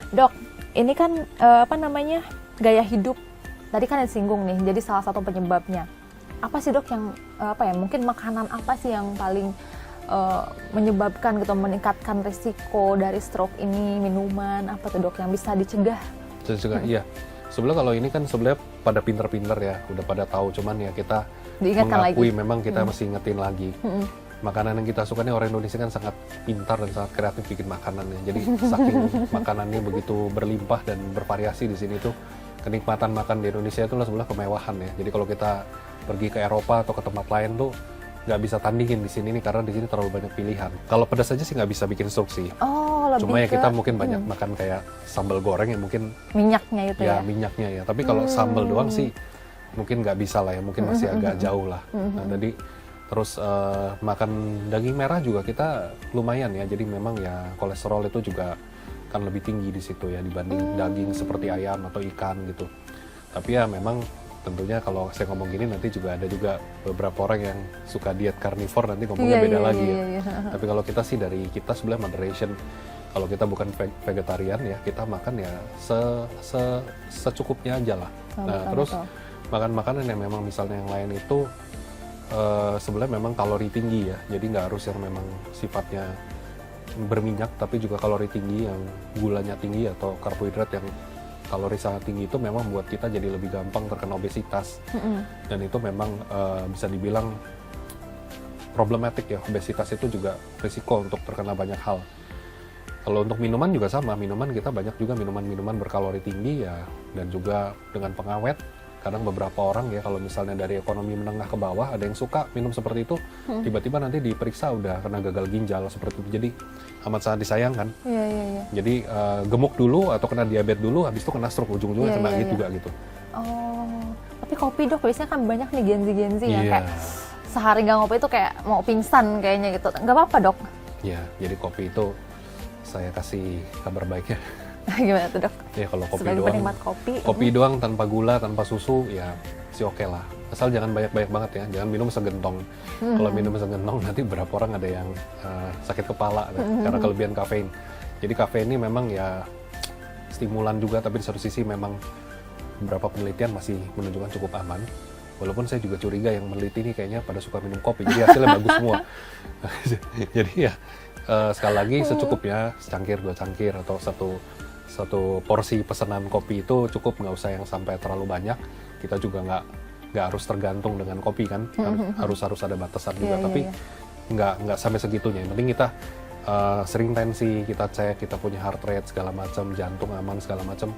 Dok, ini kan gaya hidup tadi kan disinggung nih, jadi salah satu penyebabnya. Apa sih dok yang mungkin makanan apa sih yang paling menyebabkan gitu, meningkatkan risiko dari stroke ini? Minuman apa tuh dok yang bisa dicegah? Iya. Sebenarnya kalau ini kan sebenarnya pada pinter-pinter ya, udah pada tahu, cuman ya kita Diingatkan mengakui lagi. memang kita mesti ingetin lagi. Makanan yang kita suka nih, orang Indonesia kan sangat pintar dan sangat kreatif bikin makanannya. Jadi saking makanannya begitu berlimpah dan bervariasi di sini tuh, kenikmatan makan di Indonesia itu sebelah kemewahan ya. Jadi kalau kita pergi ke Eropa atau ke tempat lain tuh nggak bisa tandingin di sini nih, karena di sini terlalu banyak pilihan. Kalau pedas aja sih nggak bisa bikin stroke sih. Oh, lebih Cuma ya ke, kita mungkin banyak makan kayak sambal goreng ya, mungkin minyaknya itu ya. minyaknya ya. Tapi kalau sambal doang sih mungkin nggak bisa lah ya, mungkin masih agak jauh lah. Nah, tadi terus makan daging merah juga kita lumayan ya. Jadi memang ya kolesterol itu juga kan lebih tinggi di situ ya dibanding daging seperti ayam atau ikan gitu. Tapi ya memang tentunya kalau saya ngomong gini nanti juga ada juga beberapa orang yang suka diet carnivore, nanti ngomongnya beda lagi ya. Tapi kalau kita sih dari kita sebenarnya moderation. Kalau kita bukan vegetarian ya, kita makan ya secukupnya aja lah. Nah, terus makan makanan yang memang misalnya yang lain itu sebenarnya memang kalori tinggi ya. Jadi nggak harus yang memang sifatnya berminyak, tapi juga kalori tinggi yang gulanya tinggi atau karbohidrat yang kalori sangat tinggi itu memang buat kita jadi lebih gampang terkena obesitas. Dan itu memang bisa dibilang problematik ya. Obesitas itu juga risiko untuk terkena banyak hal. Kalau untuk minuman juga sama, minuman kita banyak juga minuman-minuman berkalori tinggi ya, dan juga dengan pengawet. Kadang beberapa orang ya, kalau misalnya dari ekonomi menengah ke bawah ada yang suka minum seperti itu, tiba-tiba nanti diperiksa udah kena gagal ginjal seperti itu. Jadi amat sangat disayangkan. Jadi gemuk dulu atau kena diabetes dulu, habis itu kena stroke, ujung-ujungnya kena juga gitu. Oh, tapi kopi dok biasanya kan banyak nih Gen Z yang Iya. kayak sehari nggak ngopi itu kayak mau pingsan kayaknya gitu. Nggak apa-apa dok? Ya, jadi kopi itu saya kasih kabar baiknya. Gimana tuh dok? Ya kalau kopi Sebagai doang, penikmat kopi, doang tanpa gula, tanpa susu, ya sih oke lah. Asal jangan banyak-banyak banget ya, jangan minum segentong. Kalau minum segentong nanti berapa orang ada yang sakit kepala karena kelebihan kafein. Jadi kafein ini memang ya stimulan juga, tapi di satu sisi memang beberapa penelitian masih menunjukkan cukup aman. Walaupun saya juga curiga yang meneliti ini kayaknya pada suka minum kopi, jadi hasilnya bagus semua. Jadi ya sekali lagi secukupnya, secangkir, 2 cangkir atau satu porsi pesanan kopi itu cukup, nggak usah yang sampai terlalu banyak. Kita juga nggak harus tergantung dengan kopi kan, harus ada batasan juga. Tapi nggak sampai segitunya. Yang penting kita sering tensi, kita cek, kita punya heart rate segala macam, jantung aman segala macam,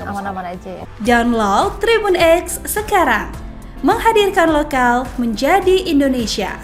aman-aman aja ya. Download Tribun X sekarang, menghadirkan lokal menjadi Indonesia.